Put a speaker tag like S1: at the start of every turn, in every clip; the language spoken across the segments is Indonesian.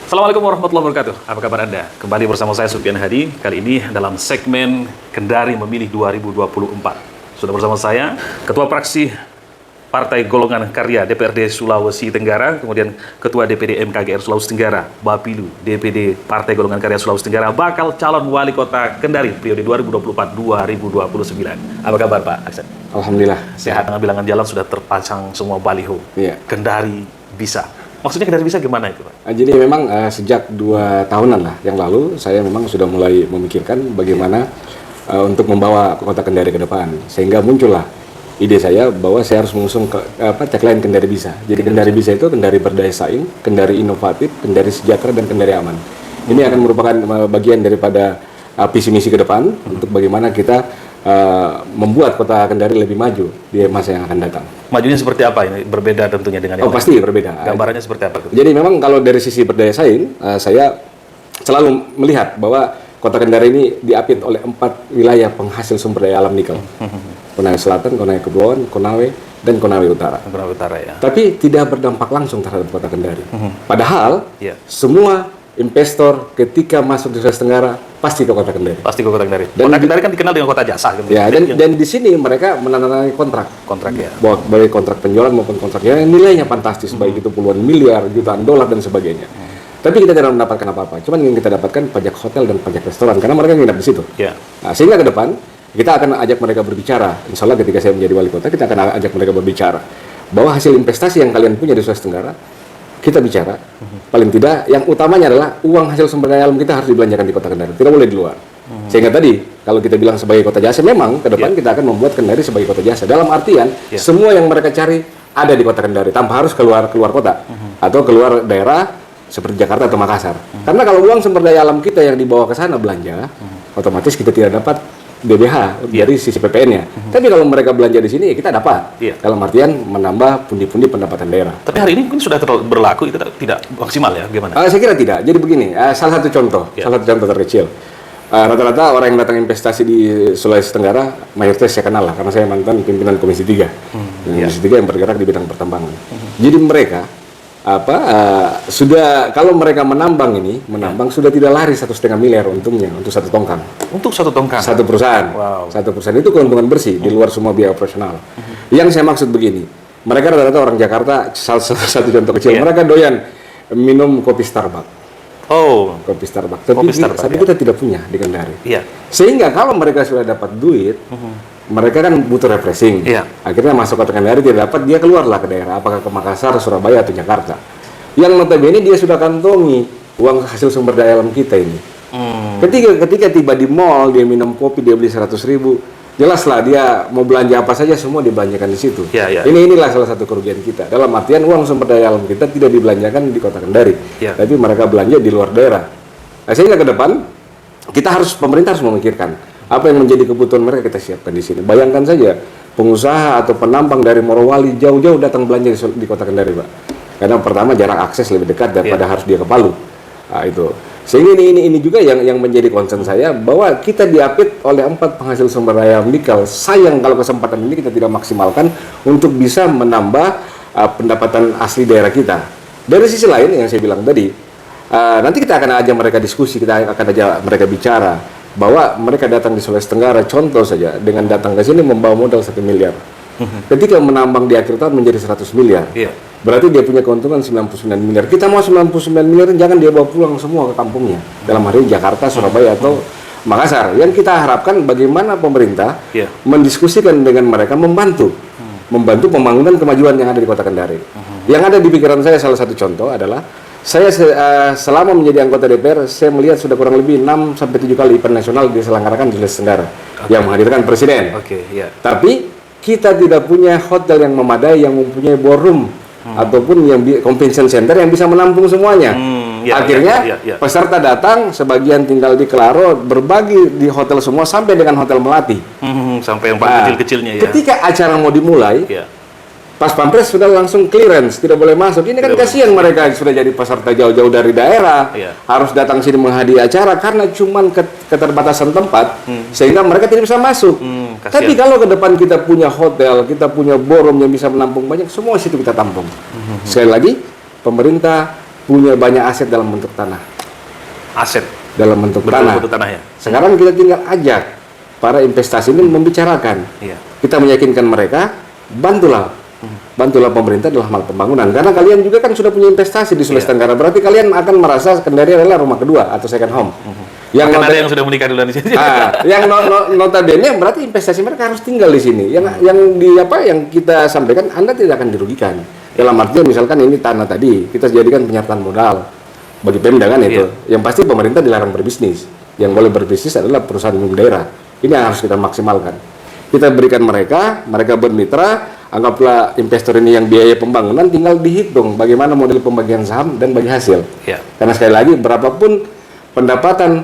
S1: Assalamualaikum warahmatullahi wabarakatuh. Apa kabar Anda? Kembali bersama saya Sufian Hadi. Kali ini dalam segmen Kendari Memilih 2024. Sudah bersama saya Ketua Fraksi Partai Golongan Karya DPRD Sulawesi Tenggara, kemudian Ketua DPD MKGR Sulawesi Tenggara, Bapilu DPD Partai Golongan Karya Sulawesi Tenggara, bakal calon wali kota Kendari periode 2024-2029. Apa kabar Pak Aksen?
S2: Alhamdulillah
S1: Sehat. Bilangan jalan sudah terpasang semua baliho.
S2: Iya.
S1: Kendari bisa. Maksudnya Kendari bisa gimana itu Pak?
S2: Jadi memang sejak 2 tahunan lah yang lalu saya memang sudah mulai memikirkan bagaimana untuk membawa kota Kendari ke depan, sehingga muncullah ide saya bahwa saya harus mengusung tagline Kendari Bisa. Jadi Kendari Bisa itu Kendari berdaya saing, Kendari inovatif, Kendari sejahtera, dan Kendari aman. Ini akan merupakan bagian daripada visi misi ke depan untuk bagaimana kita membuat kota Kendari lebih maju di masa yang akan datang.
S1: Majunya seperti apa ini? Berbeda tentunya dengan yang lain.
S2: Pasti berbeda.
S1: Gambarannya seperti apa?
S2: Jadi memang kalau dari sisi berdaya saing, saya selalu melihat bahwa kota Kendari ini diapit oleh 4 wilayah penghasil sumber daya alam nikel. Konawe Selatan, Konawe Kepulauan, Konawe, dan Konawe Utara.
S1: Konawe Utara ya.
S2: Tapi tidak berdampak langsung terhadap kota Kendari. Padahal semua investor ketika masuk di Sulawesi Tenggara pasti ke kota Kendari.
S1: Pasti ke kota Kendari.
S2: Dan
S1: kota Kendari kan dikenal dengan kota jasa. Gitu.
S2: Ya, dan di sini mereka menandatangani kontrak
S1: ya.
S2: Baik kontrak penjualan maupun kontrak yang nilainya fantastis, baik itu puluhan miliar, jutaan dolar dan sebagainya. Tapi kita tidak mendapatkan apa-apa. Cuman yang kita dapatkan pajak hotel dan pajak restoran karena mereka nginap di situ. Nah, sehingga ke depan kita akan ajak mereka berbicara. Insya Allah ketika saya menjadi wali kota, kita akan ajak mereka berbicara bahwa hasil investasi yang kalian punya di Sulawesi Tenggara, kita bicara, paling tidak yang utamanya adalah uang hasil sumber daya alam kita harus dibelanjakan di kota Kendari, tidak boleh di luar. Sehingga tadi, kalau kita bilang sebagai kota jasa, memang ke depan kita akan membuat Kendari sebagai kota jasa. Dalam artian, semua yang mereka cari ada di kota Kendari, tanpa harus keluar kota, atau keluar daerah seperti Jakarta atau Makassar. Karena kalau uang sumber daya alam kita yang dibawa ke sana belanja, otomatis kita tidak dapat BBH dari sisi PPN-nya. Tapi kalau mereka belanja di sini, ya kita dapat. Dalam artian menambah pundi-pundi pendapatan daerah.
S1: Tapi hari ini mungkin sudah berlaku, itu tidak maksimal ya? Gimana?
S2: Saya kira tidak. Jadi begini, salah satu contoh terkecil. Rata-rata orang yang datang investasi di Sulawesi Tenggara, mayoritas saya kenal lah, karena saya mantan pimpinan Komisi 3. Komisi 3 yang bergerak di bidang pertambangan. Jadi mereka sudah, kalau mereka menambang sudah tidak lari 1,5 miliar untungnya untuk 1 tongkang.
S1: Untuk 1 tongkang?
S2: Satu perusahaan. Satu perusahaan itu keuntungan bersih di luar semua biaya operasional. Yang saya maksud begini, mereka rata-rata orang Jakarta, salah satu contoh kecil, mereka doyan minum kopi Starbucks. Kopi Starbucks. Tapi kita tidak punya di Kendari. Sehingga kalau mereka sudah dapat duit, mereka kan butuh refreshing. Akhirnya masuk kota Kendari tidak dapat, dia keluarlah ke daerah, apakah ke Makassar, Surabaya, atau Jakarta. Yang notabene dia sudah kantongi uang hasil sumber daya alam kita ini. Ketika tiba di mall, dia minum kopi, dia beli 100.000, jelaslah dia mau belanja apa saja semua dibelanjakan di situ. Inilah salah satu kerugian kita. Dalam artian uang sumber daya alam kita tidak dibelanjakan di kota Kendari, tapi mereka belanja di luar daerah. Nah, sehingga ke depan pemerintah harus memikirkan apa yang menjadi kebutuhan mereka, kita siapkan di sini. Bayangkan saja pengusaha atau penambang dari Morowali jauh-jauh datang belanja di kota Kendari, Pak. Karena pertama jarak akses lebih dekat daripada harus dia ke Palu. Nah, itu. Sehingga ini juga yang menjadi concern saya, bahwa kita diapit oleh 4 penghasil sumber daya nikel. Sayang kalau kesempatan ini kita tidak maksimalkan untuk bisa menambah pendapatan asli daerah kita. Dari sisi lain yang saya bilang tadi, nanti kita akan ajak mereka diskusi, kita akan ajak mereka bicara bahwa mereka datang di Sulawesi Tenggara, contoh saja, dengan datang ke sini membawa modal 1 miliar. Ketika menambang di akhir tahun menjadi 100 miliar, berarti dia punya keuntungan 99 miliar. Kita mau 99 miliar, jangan dia bawa pulang semua ke kampungnya. Dalam hari ini Jakarta, Surabaya, atau Makassar. Yang kita harapkan bagaimana pemerintah mendiskusikan dengan mereka, membantu pembangunan kemajuan yang ada di kota Kendari. Yang ada di pikiran saya, salah satu contoh adalah, saya selama menjadi anggota DPR, saya melihat sudah kurang lebih 6-7 kali event nasional diselenggarakan di Sulawesi Tenggara yang menghadirkan presiden. Tapi kita tidak punya hotel yang memadai, yang mempunyai ballroom ataupun yang convention center yang bisa menampung semuanya. Akhirnya peserta datang, sebagian tinggal di Kelaro, berbagi di hotel semua sampai dengan hotel Melati.
S1: Sampai yang paling kecil-kecilnya ya.
S2: Ketika acara mau dimulai, Pas Pampres sudah langsung clearance, tidak boleh masuk. Ini kan kasihan mereka sudah jadi peserta jauh-jauh dari daerah, harus datang sini menghadiri acara karena cuman keterbatasan tempat, sehingga mereka tidak bisa masuk. Tapi kalau ke depan kita punya hotel, kita punya ballroom yang bisa menampung banyak, semua situ kita tampung. Sekali lagi, pemerintah punya banyak aset dalam bentuk tanah.
S1: Aset
S2: Dalam bentuk tanah.
S1: bentuk tanah ya.
S2: Sekarang kita tinggal ajak para investasi ini membicarakan.
S1: Iya.
S2: Kita meyakinkan mereka, bantulah pemerintah dalam hal pembangunan. Karena kalian juga kan sudah punya investasi di Sulawesi Tenggara. Berarti kalian akan merasa Kendari adalah rumah kedua atau second home. Yang
S1: Kan ada yang sudah menikah duluan di sini.
S2: yang notabene berarti investasi mereka harus tinggal di sini. Yang kita sampaikan, Anda tidak akan dirugikan. Dalam artian misalkan ini tanah tadi kita jadikan penyertaan modal bagi Pemda kan itu. Yang pasti pemerintah dilarang berbisnis. Yang boleh berbisnis adalah perusahaan umum daerah. Ini yang harus kita maksimalkan. Kita berikan mereka bermitra. Anggaplah investor ini yang biaya pembangunan, tinggal dihitung bagaimana model pembagian saham dan bagi hasil.
S1: Ya.
S2: Karena sekali lagi berapapun pendapatan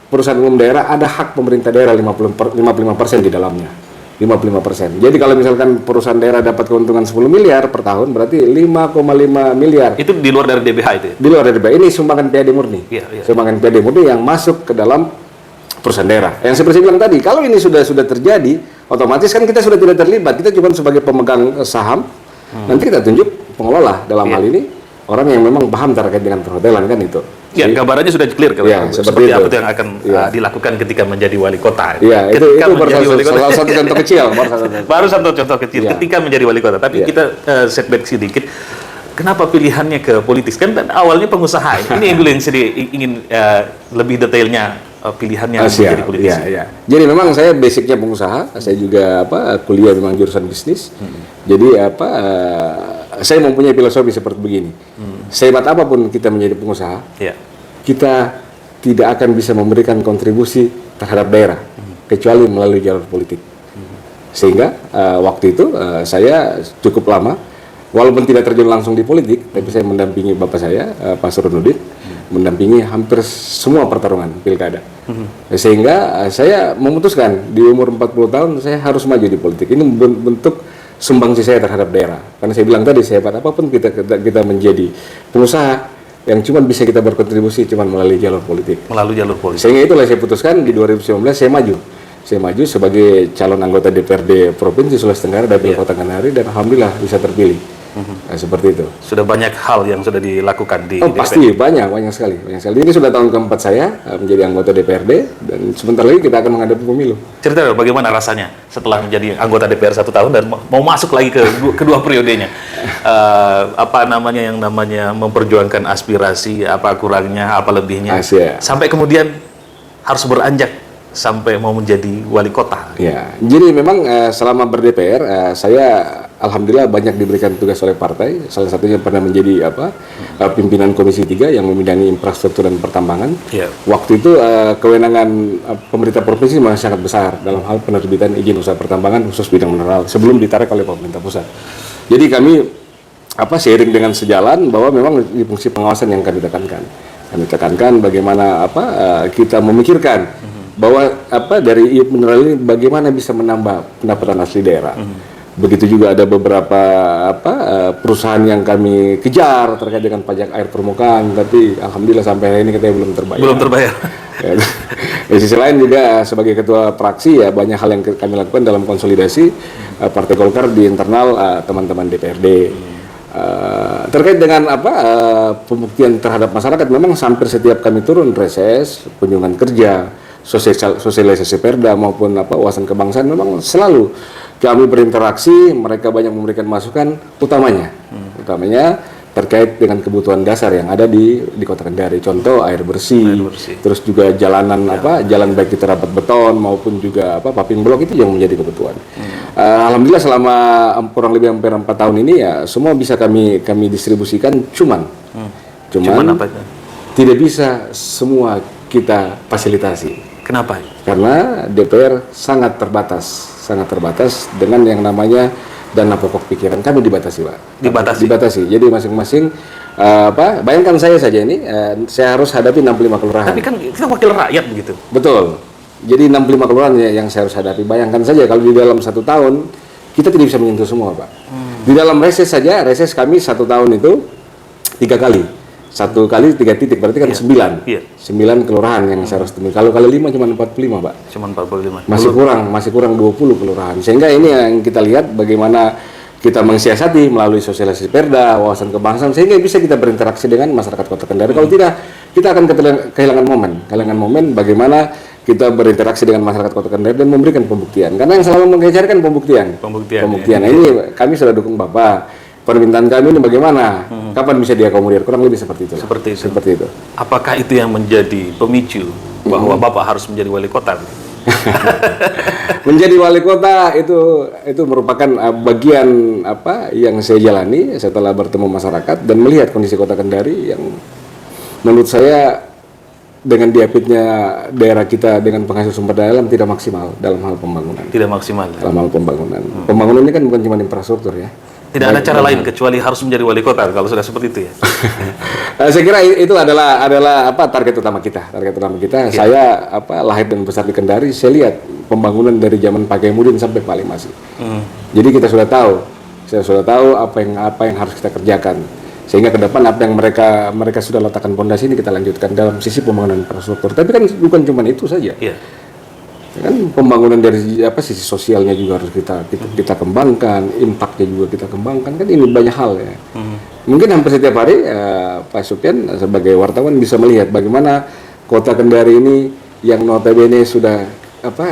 S2: perusahaan umum daerah, ada hak pemerintah daerah 55% di dalamnya. 55%. Jadi kalau misalkan perusahaan daerah dapat keuntungan 10 miliar per tahun, berarti 5,5 miliar.
S1: Itu di luar dari DBH itu ya?
S2: Di luar dari DBH. Ini sumbangan PAD murni.
S1: Iya.
S2: Sumbangan PAD murni yang masuk ke dalam perusahaan daerah. Yang seperti bilang tadi, kalau ini sudah terjadi, otomatis kan kita sudah tidak terlibat. Kita cuma sebagai pemegang saham. Nanti kita tunjuk pengelola dalam hal ini orang yang memang paham terkait dengan perhotelan kan itu.
S1: Ya, gambarannya sudah clear kalau seperti apa yang akan dilakukan ketika menjadi wali kota.
S2: Iya, itu baru satu contoh kecil.
S1: Baru satu contoh kecil ketika menjadi wali kota. Tapi kita setback sedikit. Kenapa pilihannya ke politis? Kan awalnya pengusaha. Ini dulu yang saya ingin lebih detailnya pilihannya menjadi politisi.
S2: Iya. Jadi memang saya basicnya pengusaha. Saya juga kuliah memang jurusan bisnis. Jadi saya mempunyai filosofi seperti begini. Sehebat apapun kita menjadi pengusaha, kita tidak akan bisa memberikan kontribusi terhadap daerah kecuali melalui jalur politik. Sehingga waktu itu saya cukup lama, walaupun tidak terjun langsung di politik, tapi saya mendampingi bapak saya, Pak Surunudin, mendampingi hampir semua pertarungan pilkada. Sehingga saya memutuskan di umur 40 tahun saya harus maju di politik. Ini bentuk sumbangsi saya terhadap daerah. Karena saya bilang tadi, sehebat apapun kita menjadi pengusaha, yang cuma bisa kita berkontribusi cuma melalui jalur politik. Sehingga itulah saya putuskan di 2019 saya maju. Saya maju sebagai calon anggota DPRD Provinsi Sulawesi Tenggara Dapil Kota Kendari, dan alhamdulillah bisa terpilih. Seperti itu.
S1: Sudah banyak hal yang sudah dilakukan di
S2: DPRD. Pasti banyak sekali. Ini sudah tahun keempat saya menjadi anggota DPRD, dan sebentar lagi kita akan menghadapi pemilu.
S1: Cerita dong, bagaimana rasanya setelah menjadi anggota DPR 1 tahun dan mau masuk lagi ke kedua periodenya? Apa namanya yang namanya memperjuangkan aspirasi, apa kurangnya, apa lebihnya, sampai kemudian harus beranjak sampai mau menjadi wali kota.
S2: Ya, jadi memang selama ber-DPR saya alhamdulillah banyak diberikan tugas oleh partai. Salah satunya pernah menjadi pimpinan Komisi 3 yang membidangi infrastruktur dan pertambangan. Waktu itu kewenangan pemerintah provinsi masih sangat besar dalam hal penerbitan izin usaha pertambangan khusus bidang mineral sebelum ditarik oleh pemerintah pusat. Jadi kami seiring dengan sejalan bahwa memang di fungsi pengawasan yang kami tekankan. Kami tekankan bagaimana kita memikirkan bahwa dari mineral ini bagaimana bisa menambah pendapatan asli daerah. Begitu juga ada beberapa perusahaan yang kami kejar terkait dengan pajak air permukaan, tapi alhamdulillah sampai hari ini katanya belum terbayar. Di sisi lain juga sebagai ketua fraksi banyak hal yang kami lakukan dalam konsolidasi Partai Golkar di internal teman-teman DPRD. Terkait dengan pembuktian terhadap masyarakat, memang hampir setiap kami turun reses, kunjungan kerja, sosialisasi perda maupun wawasan kebangsaan, memang selalu kami berinteraksi. Mereka banyak memberikan masukan, utamanya terkait dengan kebutuhan dasar yang ada di Kota Kendari. Contoh air bersih. Terus juga jalanan jalan baik itu rapat beton maupun juga paving blok, itu yang menjadi kebutuhan. Alhamdulillah selama kurang lebih hampir 4 tahun ini semua bisa kami distribusikan, cuman apa itu? Tidak bisa semua kita fasilitasi.
S1: Kenapa?
S2: Karena DPR sangat terbatas dengan yang namanya dana pokok pikiran. Kami dibatasi, Pak. Dibatasi. Jadi masing-masing bayangkan saya saja ini saya harus hadapi 65 kelurahan.
S1: Tapi kan kita wakil rakyat begitu.
S2: Betul. Jadi 65 kelurahan yang saya harus hadapi. Bayangkan saja kalau di dalam 1 tahun kita tidak bisa menyentuh semua, Pak. Di dalam reses saja, reses kami 1 tahun itu 3 kali. 1 kali 3 titik, berarti kan 9. 9 kelurahan yang saya harus temui. Kalau kali 5 cuma 45, Pak.
S1: Cuma 45.
S2: Masih kurang 20 kelurahan. Sehingga ini yang kita lihat bagaimana kita mensiasati melalui sosialisasi perda, wawasan kebangsaan, sehingga bisa kita berinteraksi dengan masyarakat Kota Kendari. Kalau tidak, kita akan kehilangan momen bagaimana kita berinteraksi dengan masyarakat Kota Kendari dan memberikan pembuktian. Karena yang selalu mengejarkan pembuktian. Nah, ini kami sudah dukung Bapak. Permintaan kami ini bagaimana? Kapan bisa diakomodir? Kurang lebih seperti itu. Seperti itu.
S1: Apakah itu yang menjadi pemicu bahwa Bapak harus menjadi wali kota?
S2: Menjadi wali kota itu merupakan bagian apa yang saya jalani setelah bertemu masyarakat dan melihat kondisi Kota Kendari yang menurut saya dengan diapitnya daerah kita dengan penghasil sumber daya alam tidak maksimal dalam hal pembangunan. Dalam hal pembangunan. Pembangunan ini kan bukan cuma infrastruktur ya.
S1: Tidak ada cara lain kecuali harus menjadi wali kota kalau sudah seperti itu ya.
S2: Saya kira itu adalah target utama kita. Ya. Saya lahir dan besar di Kendari, saya lihat pembangunan dari zaman Pak Gemudin sampai Pak Limasi. Jadi kita sudah tahu, apa yang harus kita kerjakan. Sehingga ke depan apa yang mereka sudah letakkan pondasi ini kita lanjutkan dalam sisi pembangunan infrastruktur. Tapi kan bukan cuma itu saja. Yeah. Kan pembangunan dari sisi sosialnya juga harus kita kembangkan, impaknya juga kita kembangkan, kan ini banyak hal ya. Mungkin hampir setiap hari Pak Sufyan sebagai wartawan bisa melihat bagaimana Kota Kendari ini yang notabene sudah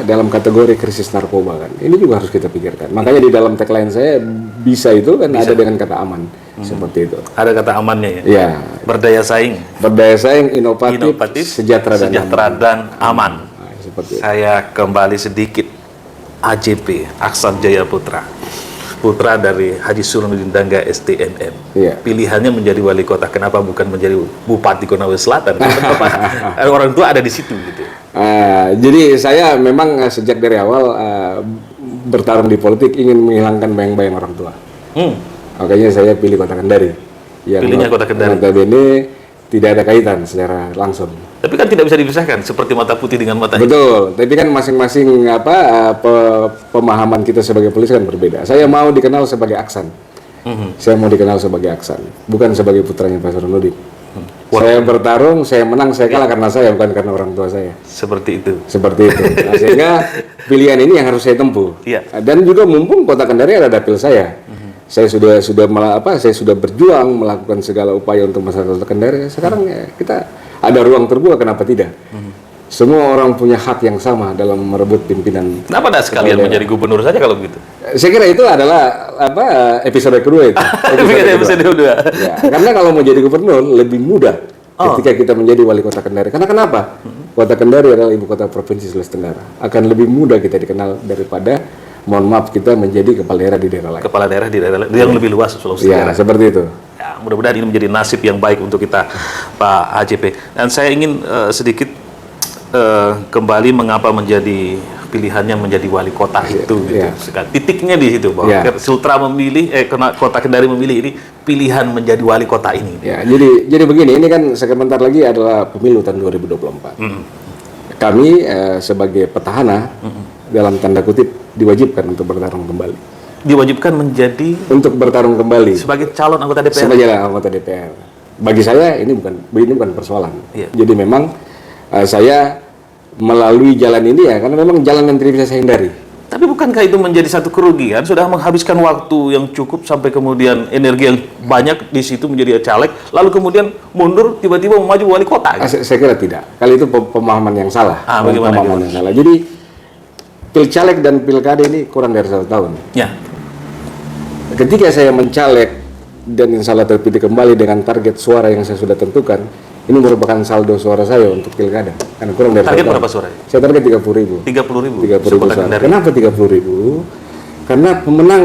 S2: dalam kategori krisis narkoba kan. Ini juga harus kita pikirkan. Makanya di dalam tagline saya bisa itu kan ada dengan kata aman. Seperti itu. Ada
S1: kata amannya ya.
S2: Ya.
S1: Berdaya saing,
S2: inovatif, sejahtera dan aman.
S1: Saya kembali sedikit AJP, Aksan Jaya Putra dari Haji Suronuddin Dangga STNM. Pilihannya menjadi wali kota, kenapa bukan menjadi Bupati Konawe Selatan? Kenapa orang tua ada di situ gitu?
S2: Jadi saya memang sejak dari awal bertarung di politik ingin menghilangkan bayang-bayang orang tua. Makanya saya pilih Kota Kendari.
S1: Pilihnya Kota Kendari.
S2: Notabene tidak ada kaitan secara langsung.
S1: Tapi kan tidak bisa dipisahkan seperti mata putih dengan mata hitam.
S2: Betul, tapi kan masing-masing pemahaman kita sebagai polisi kan berbeda. Saya mau dikenal sebagai Aksan. Saya mau dikenal sebagai Aksan, bukan sebagai putranya Pak Suronuddin. Saya bertarung, saya menang, saya kalah karena saya, bukan karena orang tua saya.
S1: Seperti itu.
S2: Nah, sehingga pilihan ini yang harus saya tempuh. Dan juga mumpung Kota Kendari ada dapil saya. Saya sudah berjuang melakukan segala upaya untuk masyarakat Kota Kendari. Sekarang ya kita ada ruang terbuka, kenapa tidak? Semua orang punya hak yang sama dalam merebut pimpinan.
S1: Kenapa tidak sekalian menjadi gubernur saja kalau begitu?
S2: Saya kira itu adalah episode kedua itu.
S1: Episode kedua.
S2: Ya, karena kalau mau jadi gubernur lebih mudah ketika kita menjadi wali Kota Kendari. Karena kenapa? Kota Kendari adalah ibu kota provinsi Sulawesi Tenggara. Akan lebih mudah kita dikenal daripada kita menjadi kepala daerah di daerah lain.
S1: Kepala daerah di daerah lain yang lebih luas Sulawesi Tenggara.
S2: Ya, seperti itu.
S1: Ya, mudah-mudahan ini menjadi nasib yang baik untuk kita, Pak AJP. Dan saya ingin sedikit kembali mengapa menjadi pilihannya menjadi wali kota itu. Titiknya di situ, bahwa Sultra memilih, Kota Kendari memilih ini pilihan menjadi wali kota ini.
S2: Ya, jadi begini, ini kan sebentar lagi adalah pemilu tahun 2024. Kami sebagai petahana dalam tanda kutip diwajibkan untuk bertarung kembali.
S1: Diwajibkan menjadi
S2: untuk bertarung kembali
S1: sebagai calon anggota DPR.
S2: Sebagai anggota DPR. Bagi saya ini bukan persoalan. Jadi memang saya melalui jalan ini ya karena memang jalan yang tidak bisa saya hindari.
S1: Tapi bukankah itu menjadi satu kerugian? Sudah menghabiskan waktu yang cukup sampai kemudian energi yang banyak di situ menjadi caleg, lalu kemudian mundur tiba-tiba mau maju wali kota.
S2: Saya kira tidak. Kali itu pemahaman yang salah.
S1: Bagaimana?
S2: Yang salah. Jadi pilcaleg dan pilkada ini kurang dari 1 tahun.
S1: Ya.
S2: Ketika saya mencaleg dan insya Allah terpilih kembali dengan target suara yang saya sudah tentukan, ini merupakan saldo suara saya untuk pilkada. Karena kurang dari
S1: target berapa suara?
S2: Saya target 30.000.
S1: 30.000
S2: suara. Kenapa 30.000? Karena pemenang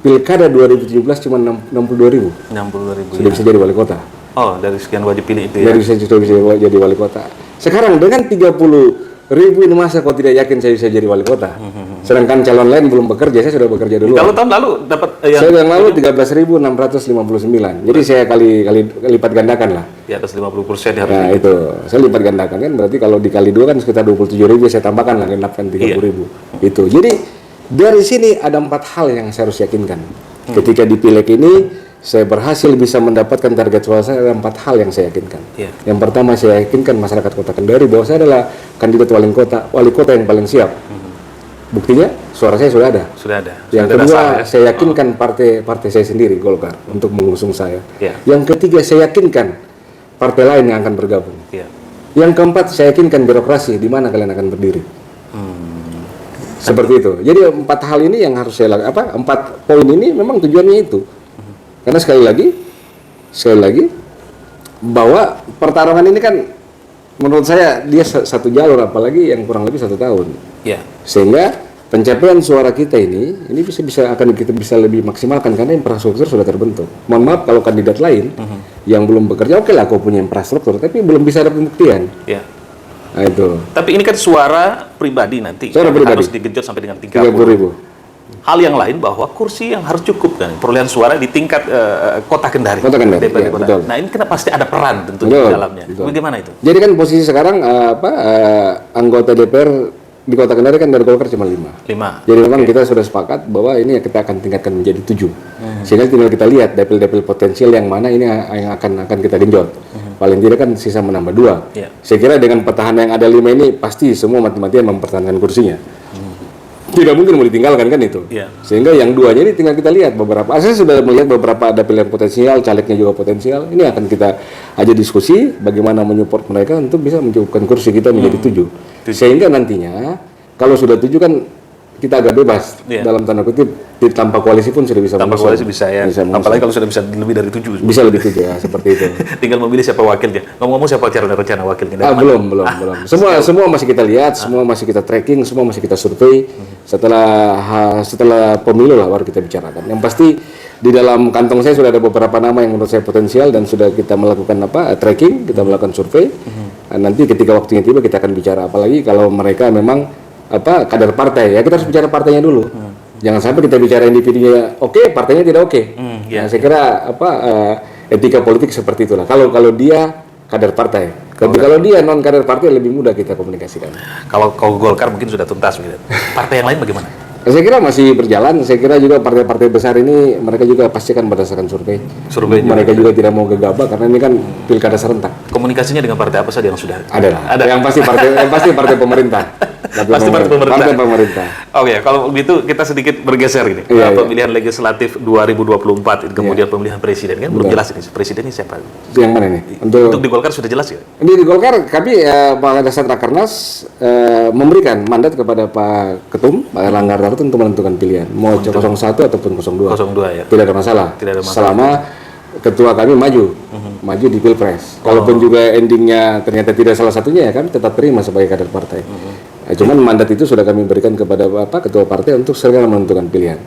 S2: pilkada 2017 cuma 62.000.
S1: 62.000.
S2: Sudah bisa jadi wali kota.
S1: Oh, dari sekian wajib pilih itu ya.
S2: Dari sudah bisa jadi wali kota. Sekarang dengan 30.000 ini masa kok tidak yakin saya bisa jadi wali kota? Sedangkan calon lain belum bekerja, saya sudah bekerja dulu.
S1: Kalau tahun lalu dapat
S2: saya yang lalu 13.659. Jadi saya kali lipat gandakan lah.
S1: Di atas 50% harus.
S2: Nah, itu. Saya lipat gandakan kan berarti kalau dikali 2 kan sekitar 27.000, saya tambahkan lah genapkan 30.000. Itu. Jadi dari sini ada 4 hal yang saya harus yakinkan. Ketika di pileg ini saya berhasil bisa mendapatkan target suara saya, ada 4 hal yang saya yakinkan. Yang pertama, saya yakinkan masyarakat Kota Kendari bahwa saya adalah kandidat wali kota yang paling siap. Buktinya suara saya sudah ada.
S1: Sudah ada.
S2: Yang
S1: Sudah
S2: kedua,
S1: dasar, ya?
S2: saya yakinkan partai saya sendiri Golkar untuk mengusung saya.
S1: Ya.
S2: Yang ketiga, saya yakinkan partai lain yang akan bergabung.
S1: Ya.
S2: Yang keempat, saya yakinkan birokrasi di mana kalian akan berdiri. Seperti itu. Jadi 4 hal ini yang harus saya lakukan. 4 poin ini memang tujuannya itu. Karena sekali lagi bahwa pertarungan ini kan menurut saya dia satu jalur, apalagi yang kurang lebih 1 tahun.
S1: Ya.
S2: Sehingga pencapaian suara kita ini akan kita bisa lebih maksimalkan karena infrastruktur sudah terbentuk. Mohon maaf kalau kandidat lain yang belum bekerja, oke lah kau punya infrastruktur, tapi belum bisa ada pembuktian.
S1: Ya.
S2: Nah itu.
S1: Tapi ini kan suara pribadi nanti.
S2: Suara pribadi.
S1: Harus digenjot sampai dengan 30
S2: 30.000.
S1: Hal yang lain bahwa kursi yang harus cukup kan perolehan suara di tingkat kota Kendari.
S2: Kota Kendari,
S1: DPRD
S2: ya,
S1: Kota.
S2: betul.
S1: Nah ini kan pasti ada peran tentunya
S2: Betul,
S1: di dalamnya.
S2: betul.
S1: Bagaimana itu?
S2: Jadi kan posisi sekarang anggota DPR di Kota Kendari kan dari Golkar cuma 5.
S1: 5.
S2: Jadi memang kita sudah sepakat bahwa ini kita akan tingkatkan menjadi 7. Sehingga tinggal kita lihat dapil-dapil potensial yang mana ini yang akan kita genjot. Paling tidak kan sisa menambah 2.
S1: Ya.
S2: Saya kira dengan petahana yang ada 5 ini pasti semua mati-matian mempertahankan kursinya. Tidak mungkin mau ditinggalkan kan itu.
S1: Ya.
S2: Sehingga yang 2-nya ini tinggal kita lihat beberapa. Saya sudah melihat beberapa dapil yang potensial, calegnya juga potensial. Ini akan kita aja diskusi bagaimana menyupport mereka untuk bisa mencukupkan kursi kita menjadi 7. Sehingga nantinya kalau sudah 7 kan kita agak bebas dalam tanda kutip tanpa koalisi pun sudah bisa
S1: Tanpa koalisi bisa ya.
S2: mengusung.
S1: Apalagi kalau sudah bisa lebih dari 7.
S2: Bisa lebih 7 ya seperti itu.
S1: Tinggal memilih siapa wakilnya. Ngomong-ngomong siapa rencana wakilnya?
S2: Belum. Semua masih kita lihat, semua masih kita tracking, semua masih kita survei. Setelah pemilu lah baru kita bicarakan. Yang pasti di dalam kantong saya sudah ada beberapa nama yang menurut saya potensial dan sudah kita melakukan tracking, kita melakukan survei. Nanti ketika waktunya tiba kita akan bicara, apalagi kalau mereka memang kader partai ya, kita harus bicara partainya dulu. Jangan sampai kita bicara individunya oke, partainya tidak oke. Nah, saya kira etika politik seperti itulah. Kalau dia kader partai, kalau dia non kader partai lebih mudah kita komunikasikan.
S1: Kalau Golkar mungkin sudah tuntas gitu. Partai yang lain bagaimana?
S2: Saya kira masih berjalan. Saya kira juga partai-partai besar ini mereka juga pasti akan berdasarkan survei. Mereka juga tidak mau gegabah karena ini kan pilkada serentak.
S1: Komunikasinya dengan partai apa saja yang sudah
S2: ada? Yang pasti partai pemerintah.
S1: Pasti partai
S2: pemerintah.
S1: Oke, kalau begitu kita sedikit bergeser ini. Pemilihan legislatif 2024 kemudian pemilihan presiden kan belum jelas ini presidennya siapa?
S2: Yang mana nih?
S1: Untuk di Golkar sudah jelas ya?
S2: Di Golkar kami pada saat Rakernas memberikan mandat kepada Pak Ketum Pak Erlangga Hartarto untuk menentukan pilihan mau 01 ataupun 02.
S1: 02 ya.
S2: Tidak ada masalah. Selama ketua kami maju di Pilpres. Kalaupun juga endingnya ternyata tidak salah satunya ya kami tetap terima sebagai kader partai. Cuman mandat itu sudah kami berikan kepada ketua partai untuk segera menentukan pilihan.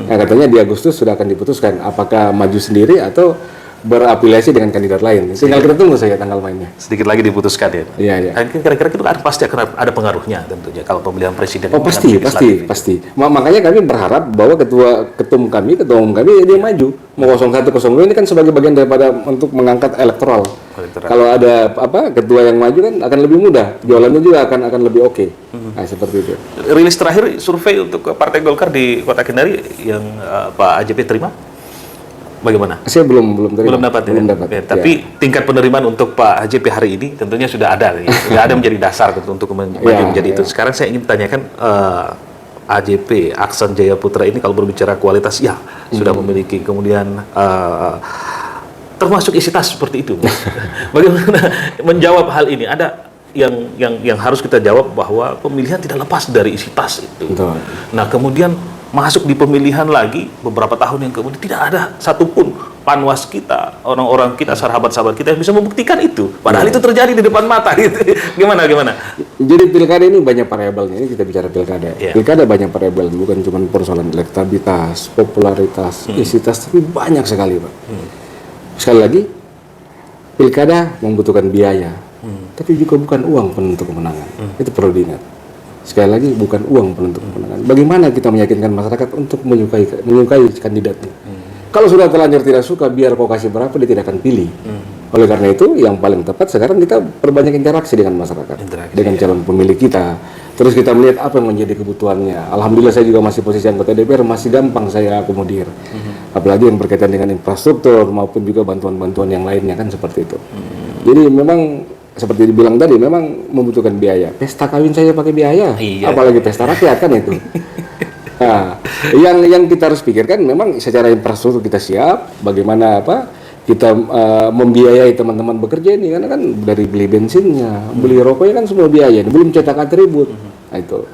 S2: Katanya di Agustus sudah akan diputuskan apakah maju sendiri atau berafiliasi dengan kandidat lain. Tinggal kita tunggu saja tanggal mainnya.
S1: Sedikit lagi diputuskan ya.
S2: Iya.
S1: Kira-kira itu pasti akan ada pengaruhnya tentunya kalau pemilihan presiden.
S2: Pasti. Makanya kami berharap bahwa ketua umum kami dia maju. Mau 01 02 ini kan sebagai bagian daripada untuk mengangkat elektoral. Kalau ada ketua yang maju kan akan lebih mudah. Jualannya juga akan lebih oke. Nah, seperti itu.
S1: Rilis terakhir survei untuk Partai Golkar di Kota Kendari yang Pak AJP terima. Bagaimana?
S2: Saya belum
S1: dapat. Ya, tapi tingkat penerimaan untuk Pak HJP hari ini tentunya sudah ada, sudah ada menjadi dasar untuk maju menjadi itu. Sekarang saya ingin tanyakan AJP Aksan Jaya Putra ini kalau berbicara kualitas, sudah memiliki, kemudian termasuk isi tas seperti itu. Bagaimana menjawab hal ini? Ada yang harus kita jawab bahwa pemilihan tidak lepas dari isi tas itu.
S2: Betul.
S1: Nah kemudian masuk di pemilihan lagi beberapa tahun yang kemudian tidak ada satupun panwas kita, orang-orang kita, sahabat-sahabat kita yang bisa membuktikan itu. Padahal itu terjadi di depan mata gitu. Gimana?
S2: Jadi pilkada ini banyak variabelnya. Ini kita bicara pilkada. Pilkada banyak variabel, bukan cuma persoalan elektabilitas, popularitas, isi tas, tapi banyak sekali, Pak. Sekali lagi, pilkada membutuhkan biaya, tapi juga bukan uang penentu kemenangan. Itu perlu diingat. Sekali lagi bukan uang penentu kemenangan. Bagaimana kita meyakinkan masyarakat untuk menyukai kandidatnya? Kalau sudah terlanjur tidak suka, biar kau kasih berapa dia tidak akan pilih. Oleh karena itu, yang paling tepat sekarang kita perbanyak interaksi dengan masyarakat, dengan calon pemilih kita. Terus kita melihat apa yang menjadi kebutuhannya. Alhamdulillah saya juga masih posisi anggota DPR, masih gampang saya akomodir. Apalagi yang berkaitan dengan infrastruktur maupun juga bantuan-bantuan yang lainnya kan seperti itu. Jadi memang seperti dibilang tadi, memang membutuhkan biaya. Pesta kawin saya pakai biaya,
S1: Iya.
S2: apalagi pesta rakyat kan itu. Nah, yang kita harus pikirkan memang secara infrastruktur kita siap, bagaimana kita membiayai teman-teman bekerja ini, karena kan dari beli bensinnya, beli rokoknya kan semua biaya, belum cetak atribut. Nah itu.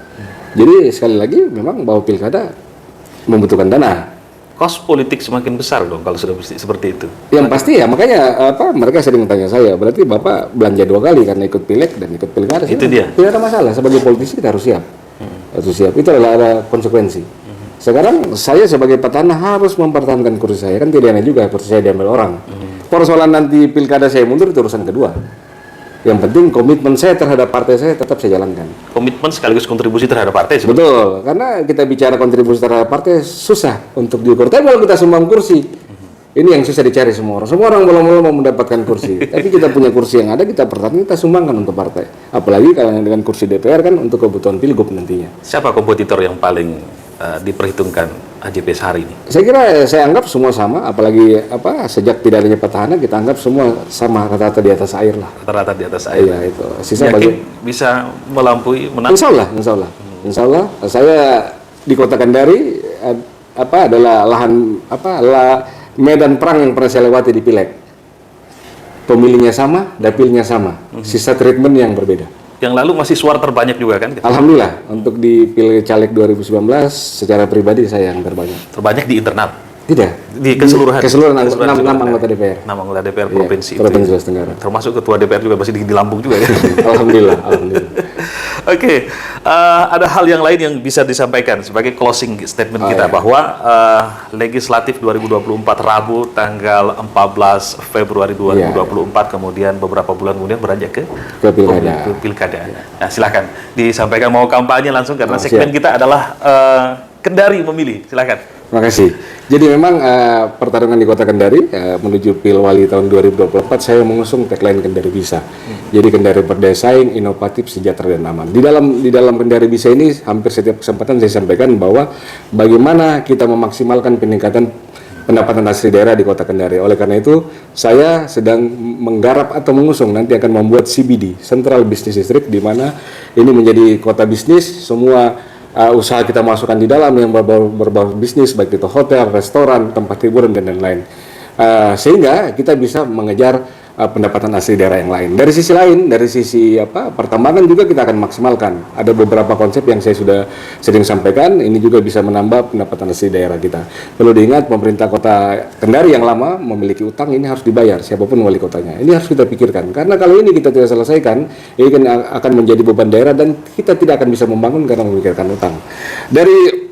S2: Jadi sekali lagi memang bahwa pilkada membutuhkan dana.
S1: Kos politik semakin besar dong kalau sudah seperti itu.
S2: Yang pasti ya, makanya mereka sering tanya saya, berarti Bapak belanja 2 kali karena ikut pileg dan ikut pilkada.
S1: Itu dia.
S2: Tidak ada masalah, sebagai politisi kita harus siap. Harus siap, itu adalah ada konsekuensi. Sekarang saya sebagai petahana harus mempertahankan kursi saya, kan tidak enak juga kursi saya diambil orang. Persoalan nanti pilkada saya mundur itu urusan kedua. Yang penting komitmen saya terhadap partai saya tetap saya jalankan.
S1: Komitmen sekaligus kontribusi terhadap partai.
S2: Betul, karena kita bicara kontribusi terhadap partai susah untuk diukur. Tapi kalau kita sumbang kursi, ini yang susah dicari semua orang. Semua orang belum mau mendapatkan kursi. Tapi kita punya kursi yang ada, kita pertahankan, kita sumbangkan untuk partai. Apalagi kalau dengan kursi DPR kan untuk kebutuhan pilgub nantinya.
S1: Siapa kompetitor yang paling diperhitungkan HJP hari ini?
S2: Saya kira saya anggap semua sama, apalagi sejak tidak adanya petahana kita anggap semua sama, rata-rata di atas air lah.
S1: Rata-rata di atas air.
S2: Iya itu. Sisa
S1: Yakin bisa melampaui menang?
S2: Insya Allah. Saya di Kota Kendari adalah lahan medan perang yang pernah saya lewati di pileg. Pemilihnya sama, dapilnya sama, sisa treatment yang berbeda.
S1: Yang lalu masih suara terbanyak juga kan?
S2: Alhamdulillah untuk di Pilek Caleg 2019 secara pribadi saya yang terbanyak.
S1: Terbanyak di internal?
S2: Tidak.
S1: Di keseluruhan?
S2: Keseluruhan 6 anggota DPR.
S1: 6 anggota DPR
S2: Iya,
S1: provinsi.
S2: Provinsi Sulawesi Tenggara.
S1: Termasuk ketua DPR juga masih di Lampung juga ya?
S2: Alhamdulillah.
S1: Oke, ada hal yang lain yang bisa disampaikan sebagai closing statement kita bahwa legislatif 2024 Rabu tanggal 14 Februari 2024 kemudian beberapa bulan kemudian beranjak ke pilkada. Nah, silakan disampaikan, mau kampanye langsung karena segmen kita adalah Kendari memilih. Silakan.
S2: Terima kasih. Jadi memang pertarungan di Kota Kendari menuju Pilwali tahun 2024 saya mengusung tagline Kendari Bisa. Jadi Kendari berdaya saing, inovatif, sejahtera dan aman. Di dalam Kendari Bisa ini hampir setiap kesempatan saya sampaikan bahwa bagaimana kita memaksimalkan peningkatan pendapatan asli daerah di Kota Kendari. Oleh karena itu saya sedang menggarap atau mengusung nanti akan membuat CBD, Central Business District, di mana ini menjadi kota bisnis. Semua usaha kita masukkan di dalam yang berbau bisnis, baik itu hotel, restoran, tempat hiburan dan lain-lain, sehingga kita bisa mengejar pendapatan asli daerah yang lain. Dari sisi lain, dari sisi pertambangan juga kita akan maksimalkan. Ada beberapa konsep yang saya sudah sering sampaikan, ini juga bisa menambah pendapatan asli daerah kita. Perlu diingat, pemerintah Kota Kendari yang lama memiliki utang, ini harus dibayar siapapun wali kotanya. Ini harus kita pikirkan, karena kalau ini kita tidak selesaikan, ini akan menjadi beban daerah dan kita tidak akan bisa membangun karena memikirkan utang. Dari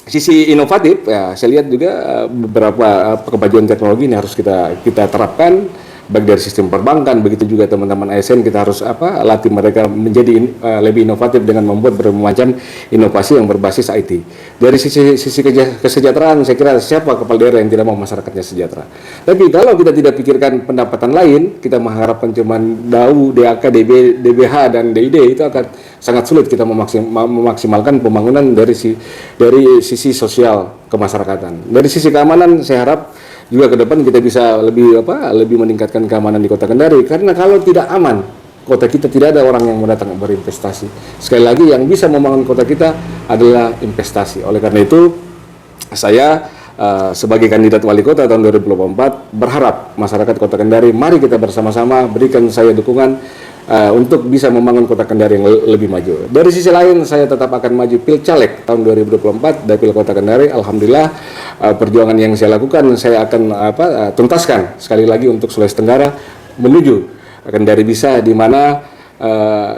S2: sisi inovatif, saya lihat juga beberapa kemajuan teknologi ini harus kita terapkan, baik dari sistem perbankan, begitu juga teman-teman ASN kita harus latih mereka menjadi lebih inovatif dengan membuat berbagai macam inovasi yang berbasis IT. Dari sisi kesejahteraan, saya kira siapa kepala daerah yang tidak mau masyarakatnya sejahtera. Tapi kalau kita tidak pikirkan pendapatan lain, kita mengharapkan cuma DAU, DAK, DBH dan DID, itu akan sangat sulit kita memaksimalkan pembangunan dari sisi sosial kemasyarakatan. Dari sisi keamanan, saya harap juga ke depan kita bisa lebih meningkatkan keamanan di Kota Kendari, karena kalau tidak aman, kota kita tidak ada orang yang mendatang berinvestasi. Sekali lagi, yang bisa membangun kota kita adalah investasi. Oleh karena itu, saya sebagai kandidat wali kota tahun 2024 berharap masyarakat Kota Kendari, mari kita bersama-sama berikan saya dukungan untuk bisa membangun Kota Kendari yang lebih maju. Dari sisi lain, saya tetap akan maju Pilcaleg tahun 2024 Dapil Kota Kendari. Alhamdulillah, perjuangan yang saya lakukan saya akan tuntaskan sekali lagi untuk Sulawesi Tenggara menuju Kendari Bisa, di mana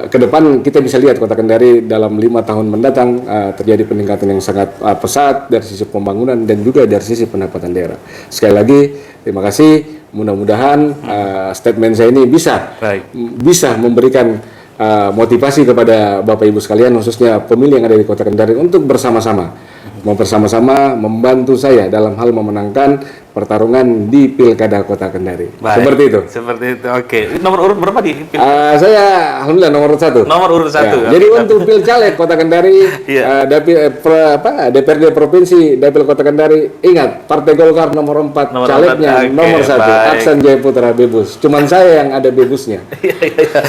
S2: ke depan kita bisa lihat Kota Kendari dalam 5 tahun mendatang terjadi peningkatan yang sangat pesat dari sisi pembangunan dan juga dari sisi pendapatan daerah. Sekali lagi, terima kasih. Mudah-mudahan statement saya ini bisa memberikan motivasi kepada Bapak Ibu sekalian, khususnya pemilih yang ada di Kota Kendari, untuk bersama-sama membantu saya dalam hal memenangkan pertarungan di Pilkada Kota Kendari.
S1: Baik.
S2: Seperti itu.
S1: Seperti itu. Oke. Nomor urut berapa di?
S2: Saya alhamdulillah nomor 1.
S1: Nomor urut 1.
S2: Ya, jadi untuk Pilcaleg Kota Kendari,
S1: Iya.
S2: DPRD Provinsi Dapil Kota Kendari, ingat Partai Golkar nomor 4,
S1: Nomor
S2: calegnya
S1: 4, oke,
S2: nomor 1,
S1: baik.
S2: Aksan Jaya Putra Bebus. Cuman saya yang ada bebusnya.
S1: Iya, iya, iya.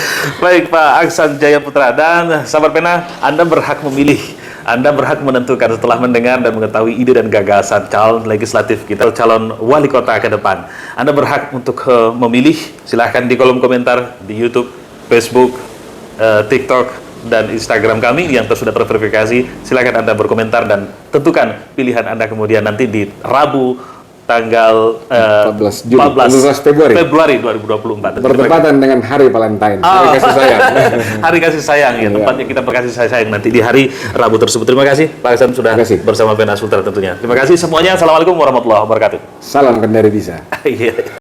S1: Baik Pak Aksan Jaya Putra, dan sahabat pena, Anda berhak memilih. Anda berhak menentukan setelah mendengar dan mengetahui ide dan gagasan calon legislatif kita, calon wali kota ke depan. Anda berhak untuk memilih. Silahkan di kolom komentar di YouTube, Facebook, TikTok, dan Instagram kami yang sudah terverifikasi. Silahkan Anda berkomentar dan tentukan pilihan Anda kemudian nanti di Rabu tanggal
S2: 14 Februari
S1: 2024.
S2: bertepatan dengan Hari Valentine, Hari Kasih Sayang.
S1: Hari kasih sayang ya, tempatnya kita berkasih sayang nanti di hari Rabu tersebut. Terima kasih Pak Aksan sudah bersama Pena Sultra tentunya. Terima kasih semuanya. Assalamualaikum warahmatullahi wabarakatuh.
S2: Salam Kendari bisa.
S1: Iya.